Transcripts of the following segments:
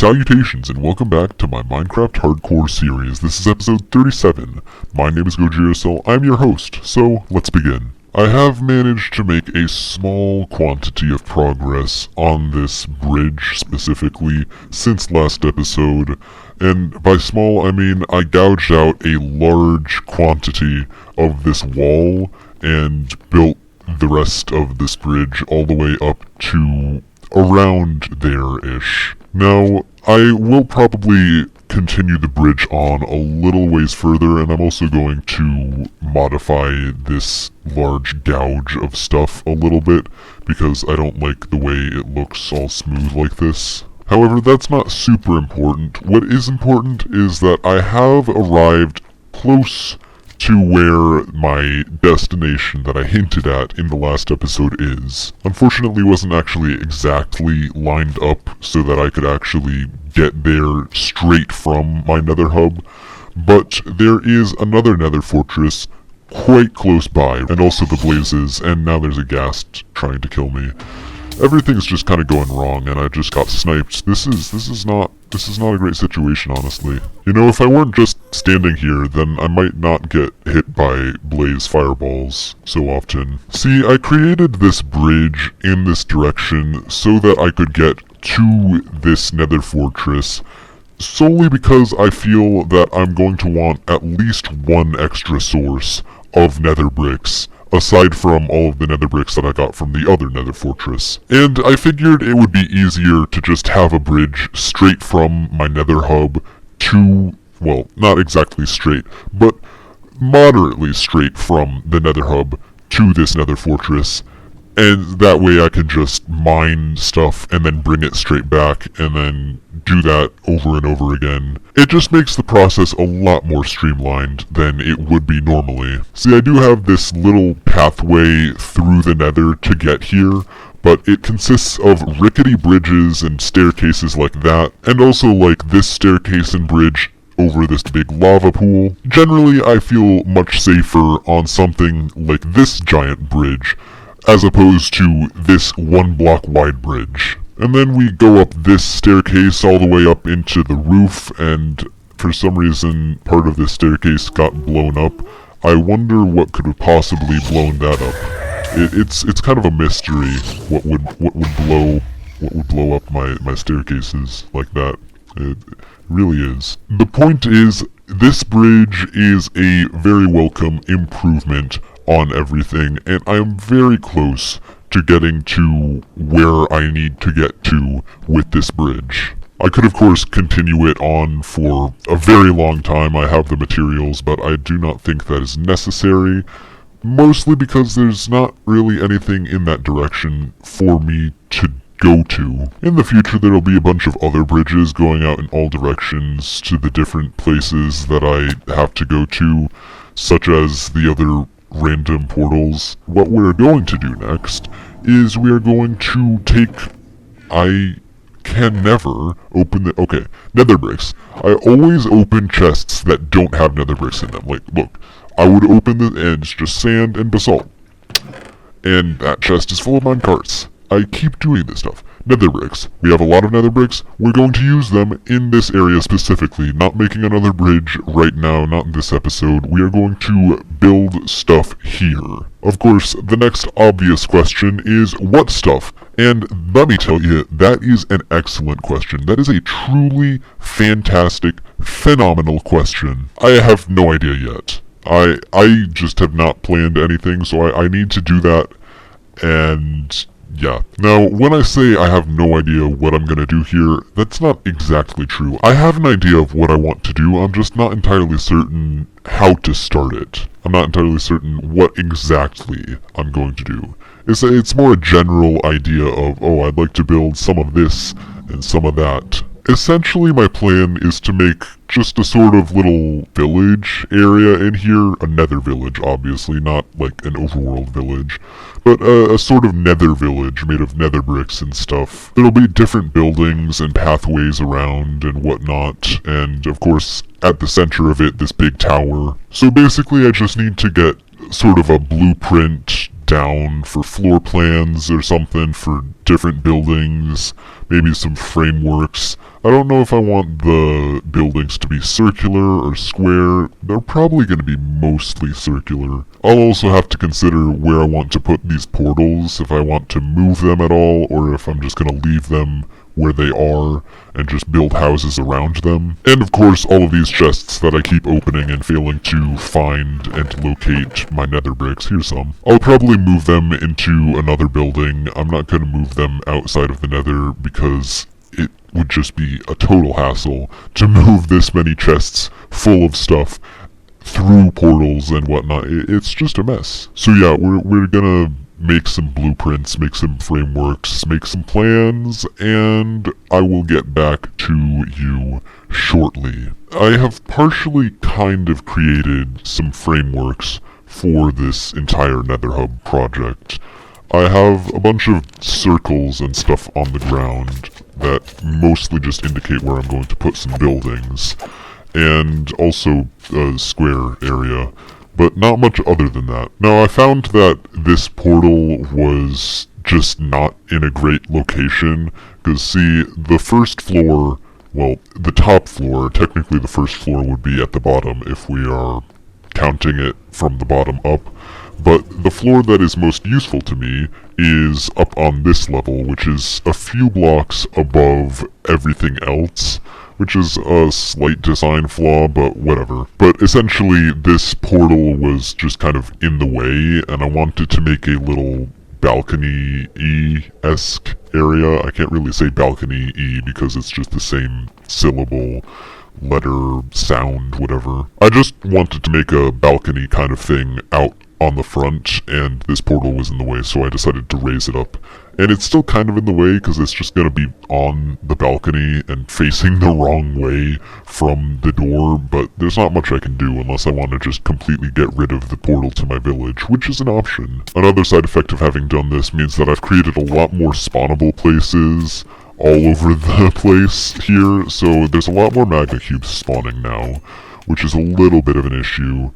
Salutations and welcome back to my Minecraft Hardcore series. This is episode 37. My name is Gojiracell, I'm your host, so let's begin. I have managed to make a small quantity of progress on this bridge specifically since last episode, and by small I mean I gouged out a large quantity of this wall and built the rest of this bridge all the way up to around there-ish. Now, I will probably continue the bridge on a little ways further, and I'm also going to modify this large gouge of stuff a little bit, because I don't like the way it looks all smooth like this. However, that's not super important. What is important is that I have arrived close to where my destination that I hinted at in the last episode is. Unfortunately, it wasn't actually exactly lined up so that I could actually get there straight from my nether hub, but there is another nether fortress quite close by, and also the blazes, and now there's a ghast trying to kill me. Everything's just kind of going wrong, and I just got sniped. This is not a great situation, honestly. You know, if I weren't just standing here, then I might not get hit by blaze fireballs so often. See, I created this bridge in this direction so that I could get to this nether fortress, solely because I feel that I'm going to want at least one extra source of nether bricks, aside from all of the nether bricks that I got from the other nether fortress. And I figured it would be easier to just have a bridge straight from my nether hub to, well, not exactly straight, but moderately straight from the nether hub to this nether fortress. And that way I can just mine stuff and then bring it straight back and then do that over and over again. It just makes the process a lot more streamlined than it would be normally. See, I do have this little pathway through the nether to get here, but it consists of rickety bridges and staircases like that, and also like this staircase and bridge over this big lava pool. Generally, I feel much safer on something like this giant bridge, as opposed to this one block wide bridge. And then we go up this staircase all the way up into the roof, and for some reason part of this staircase got blown up. I wonder what could have possibly blown that up. It's kind of a mystery what would blow up my staircases like that. It really is. The point is, this bridge is a very welcome improvement on everything, and I am very close to getting to where I need to get to with this bridge. I could of course continue it on for a very long time. I have the materials, but I do not think that is necessary, mostly because there's not really anything in that direction for me to go to. In the future there will be a bunch of other bridges going out in all directions to the different places that I have to go to, such as the other random portals. What we're going to do next is we are going to take... I can never open the... Okay, nether bricks. I always open chests that don't have nether bricks in them. Like, look, I would open the... and it's just sand and basalt. And that chest is full of minecarts. I keep doing this stuff. Nether bricks. We have a lot of nether bricks. We're going to use them in this area specifically. Not making another bridge right now, not in this episode. We are going to build stuff here. Of course, the next obvious question is what stuff? And let me tell you, that is an excellent question. That is a truly fantastic, phenomenal question. I have no idea yet. I just have not planned anything, so I need to do that, and... yeah. Now, when I say I have no idea what I'm gonna do here, that's not exactly true. I have an idea of what I want to do, I'm just not entirely certain how to start it. I'm not entirely certain what exactly I'm going to do. It's more a general idea of, oh, I'd like to build some of this and some of that. Essentially, my plan is to make just a sort of little village area in here. A nether village, obviously, not like an overworld village, but a sort of nether village made of nether bricks and stuff. There'll be different buildings and pathways around and whatnot, and of course, at the center of it, this big tower. So basically, I just need to get sort of a blueprint down for floor plans or something for different buildings, maybe some frameworks. I don't know if I want the buildings to be circular or square. They're probably going to be mostly circular. I'll also have to consider where I want to put these portals, if I want to move them at all, or if I'm just going to leave them where they are and just build houses around them. And of course, all of these chests that I keep opening and failing to find and locate my nether bricks. Here's some. I'll probably move them into another building. I'm not going to move them outside of the nether because it would just be a total hassle to move this many chests full of stuff through portals and whatnot. It's just a mess. So yeah, we're gonna make some blueprints, make some frameworks, make some plans, and I will get back to you shortly. I have partially kind of created some frameworks for this entire Nether Hub project. I have a bunch of circles and stuff on the ground that mostly just indicate where I'm going to put some buildings, and also a square area, but not much other than that. Now, I found that this portal was just not in a great location, because see, the first floor, well, the top floor, technically the first floor would be at the bottom if we are counting it from the bottom up, but the floor that is most useful to me is up on this level, which is a few blocks above everything else, which is a slight design flaw, but whatever. But essentially, this portal was just kind of in the way, and I wanted to make a little balcony-y-esque area. I can't really say balcony-y because it's just the same syllable, letter, sound, whatever. I just wanted to make a balcony kind of thing out on the front, and this portal was in the way, so I decided to raise it up. And it's still kind of in the way because it's just going to be on the balcony and facing the wrong way from the door, but there's not much I can do unless I want to just completely get rid of the portal to my village, which is an option. Another side effect of having done this means that I've created a lot more spawnable places all over the place here, so there's a lot more magma cubes spawning now, which is a little bit of an issue,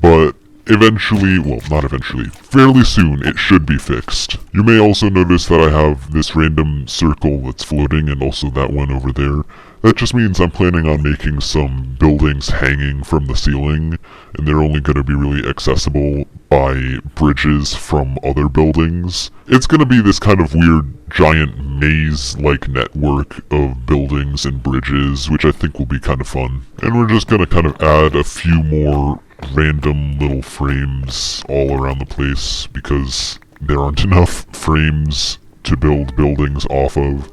but eventually, well, not eventually, fairly soon, it should be fixed. You may also notice that I have this random circle that's floating and also that one over there. That just means I'm planning on making some buildings hanging from the ceiling, and they're only going to be really accessible by bridges from other buildings. It's going to be this kind of weird giant maze-like network of buildings and bridges, which I think will be kind of fun. And we're just going to kind of add a few more random little frames all around the place because there aren't enough frames to build buildings off of.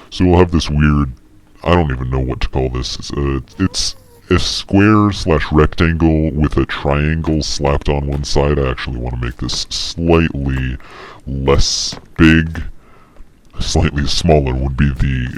So we'll have this weird, I don't even know what to call this. It's a square/rectangle with a triangle slapped on one side. I actually want to make this slightly less big. Slightly smaller would be the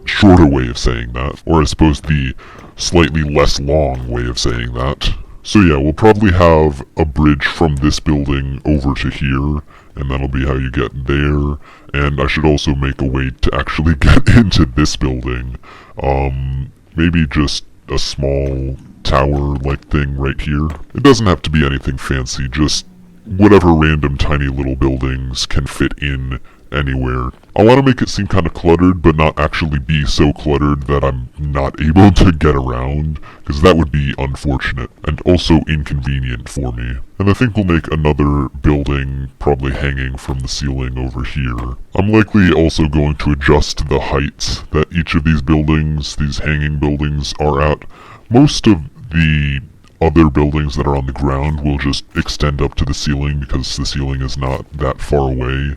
shorter way of saying that, or I suppose the slightly less long way of saying that. So yeah, we'll probably have a bridge from this building over to here, and that'll be how you get there. And I should also make a way to actually get into this building. Maybe just a small tower-like thing right here. It doesn't have to be anything fancy, just whatever random tiny little buildings can fit in anywhere. I want to make it seem kind of cluttered, but not actually be so cluttered that I'm not able to get around, because that would be unfortunate, and also inconvenient for me. And I think we'll make another building probably hanging from the ceiling over here. I'm likely also going to adjust the heights that each of these buildings, these hanging buildings, are at. Most of the other buildings that are on the ground will just extend up to the ceiling because the ceiling is not that far away.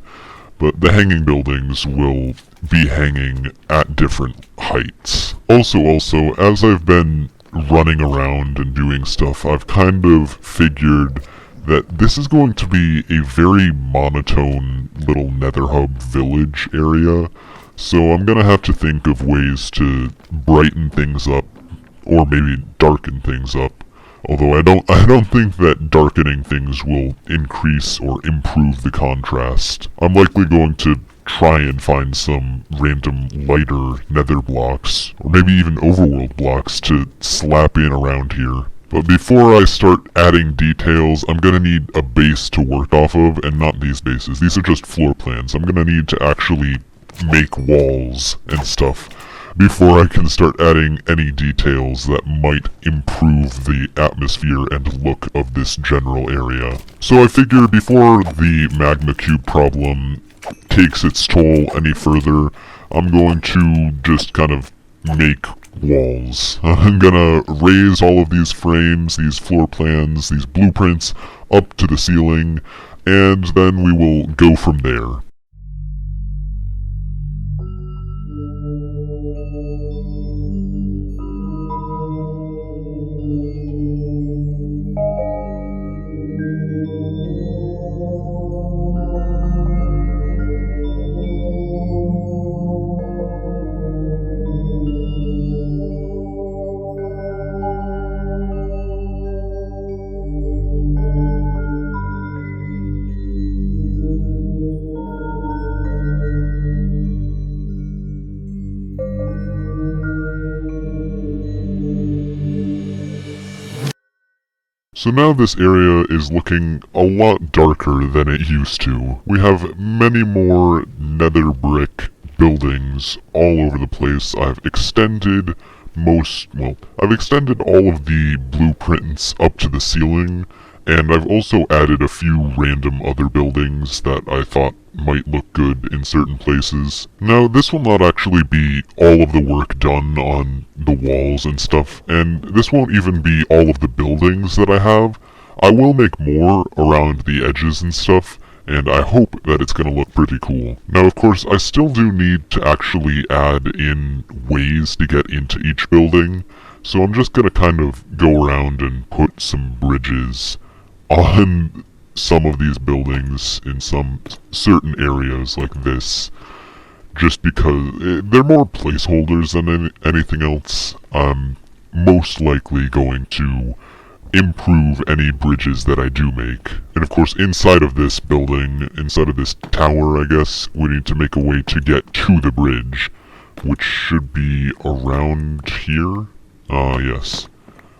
But the hanging buildings will be hanging at different heights. Also, as I've been running around and doing stuff, I've kind of figured that this is going to be a very monotone little Nether Hub village area. So I'm gonna have to think of ways to brighten things up, or maybe darken things up. Although I don't think that darkening things will increase or improve the contrast. I'm likely going to try and find some random lighter nether blocks, or maybe even overworld blocks to slap in around here. But before I start adding details, I'm gonna need a base to work off of, and not these bases. These are just floor plans. I'm gonna need to actually make walls and stuff before I can start adding any details that might improve the atmosphere and look of this general area. So I figure before the magma cube problem takes its toll any further, I'm going to just kind of make walls. I'm gonna raise all of these frames, these floor plans, these blueprints up to the ceiling, and then we will go from there. So now this area is looking a lot darker than it used to. We have many more nether brick buildings all over the place. I've extended all of the blueprints up to the ceiling, and I've also added a few random other buildings that I thought might look good in certain places. Now, this will not actually be all of the work done on the walls and stuff, and this won't even be all of the buildings that I have. I will make more around the edges and stuff, and I hope that it's going to look pretty cool. Now, of course, I still do need to actually add in ways to get into each building, so I'm just going to kind of go around and put some bridges on some of these buildings in some certain areas like this, just because they're more placeholders than anything else. I'm most likely going to improve any bridges that I do make. And of course, inside of this building, inside of this tower, I guess, we need to make a way to get to the bridge, which should be around here. Yes.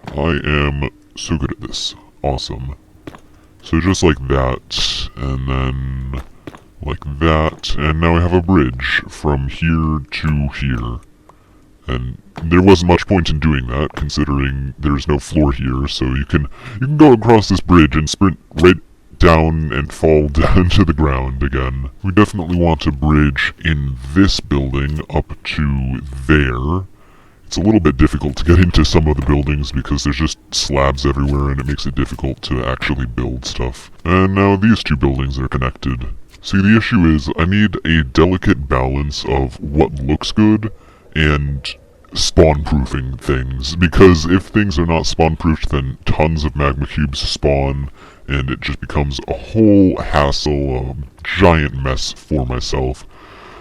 I am so good at this. Awesome. So just like that, and then like that, and now we have a bridge from here to here. And there wasn't much point in doing that, considering there's no floor here, so you can go across this bridge and sprint right down and fall down to the ground again. We definitely want a bridge in this building up to there. It's a little bit difficult to get into some of the buildings because there's just slabs everywhere and it makes it difficult to actually build stuff. And now these two buildings are connected. See, the issue is I need a delicate balance of what looks good and spawn-proofing things, because if things are not spawn-proofed, then tons of magma cubes spawn, and it just becomes a whole hassle, a giant mess for myself.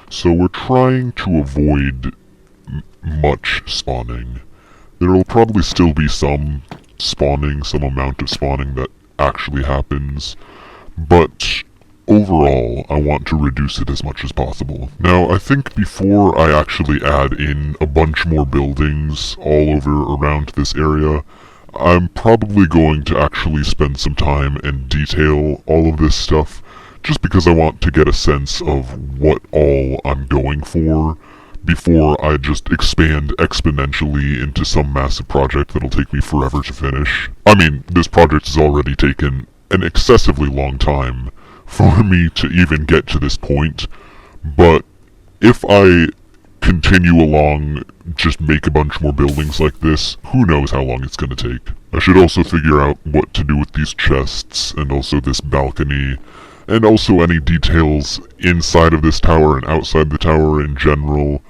So we're trying to avoid much spawning. There will probably still be some amount of spawning that actually happens, but overall, I want to reduce it as much as possible. Now, I think before I actually add in a bunch more buildings all over around this area, I'm probably going to actually spend some time and detail all of this stuff, just because I want to get a sense of what all I'm going for before I just expand exponentially into some massive project that'll take me forever to finish. I mean, this project has already taken an excessively long time for me to even get to this point, but if I continue along, just make a bunch more buildings like this, who knows how long it's gonna take. I should also figure out what to do with these chests, and also this balcony, and also any details inside of this tower and outside the tower in general,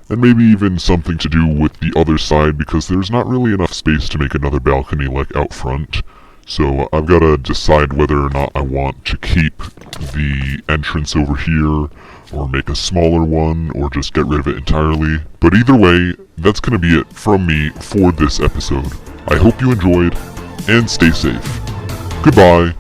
and maybe even something to do with the other side, because there's not really enough space to make another balcony like out front. So I've got to decide whether or not I want to keep the entrance over here, or make a smaller one, or just get rid of it entirely. But either way, that's going to be it from me for this episode. I hope you enjoyed, and stay safe. Goodbye.